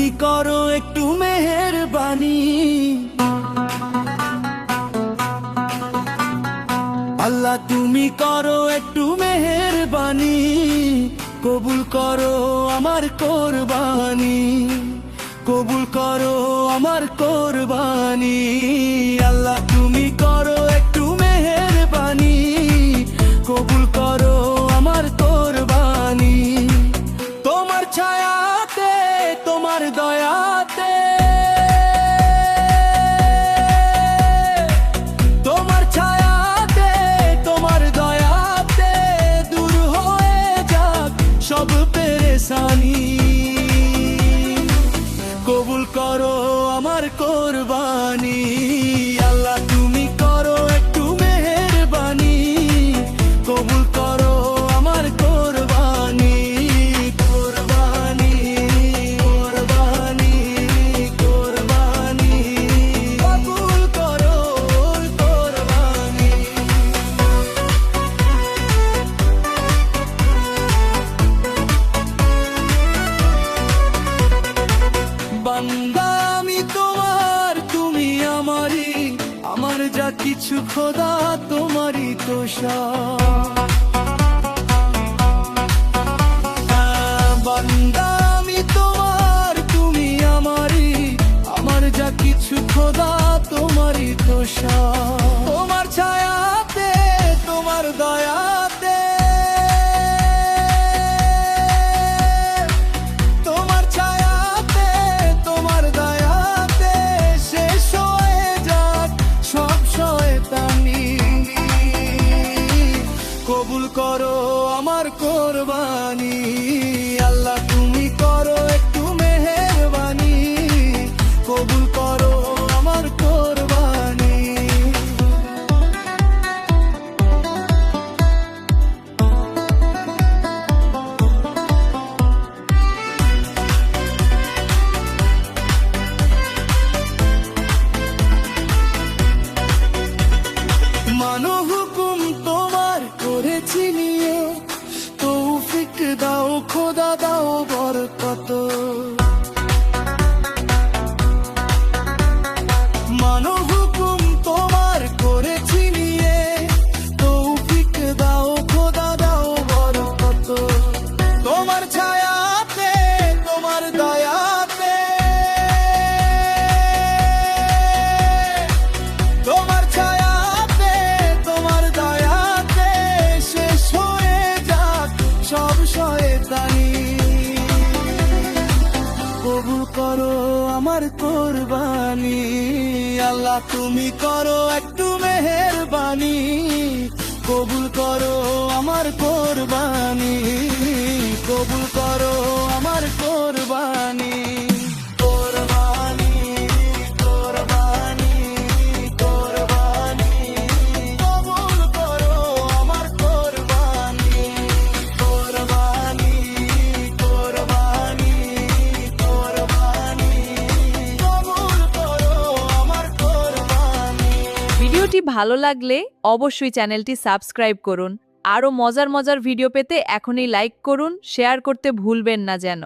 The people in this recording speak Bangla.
তুমি করো একটু মেহেরবানি, আল্লাহ তুমি করো একটু মেহেরবানি, কবুল করো আমার কোরবানি, কবুল করো আমার কোরবানি। আল্লাহ তুমি করো একটু মেহেরবানি, কবুল করো আমার কোরবানি। তোমার ছায়াতে তোমার দয়াতে, তোমার ছায়াতে তোমার দয়াতে দূর হয়ে যাক সব পেরেশানি, কবুল করো আমার কোরবানি। আল্লাহ তুমি করো একটু মেহেরবানি, কবুল করো আমার কোরবানি, কোরবানি কোরবানি কোরবানি, কবুল করো কোরবানি। বান্দা আমি তোমার, তুমি আমারই, আমার যা কিছু খোদা তোমারই তো সব। বান্দা আমি তোমার, তুমি আমারই, আমার যা কিছু খোদা তোমারই তো সব। তোমার ছায়াতে তোমার দয়াতে, তোমার ছায়াতে তোমার দয়াতে শেষ হয়ে যাক সব শয়তানি, কবুল করো আমার কোরবানি। আল্লাহ তুমি করো একটু মেহেরবানি, কবুল করো আমার কোরবানি। মানো হুকুম তোমার করেছি নিয়ে, তৌফিক দাও খোদা দাও বরকত। মানো হুকুম তোমার করেছি নিয়ে, তৌফিক দাও খোদা দাও বরকত। তোমার ছায়াতে তোমার দয়াতে, তোমার ছায়াতে তোমার দয়াতে শেষ হয়ে যাক সব শয়তানি, কবুল করো আমার কোরবানি। আল্লাহ তুমি করো একটু মেহেরবানি, কবুল করো আমার কোরবানি, কবুল করো আমার কোরবানি। কোরবানি কোরবানি কোরবানি, কবুল করো আমার কোরবানি, কোরবানি কোরবানি কোরবানি, কবুল করো আমার কোরবানি। ভিডিওটি ভালো লাগলে অবশ্যই চ্যানেলটি সাবস্ক্রাইব করুন। আরও মজার মজার ভিডিও পেতে এখনই লাইক করুন, শেয়ার করতে ভুলবেন না যেন।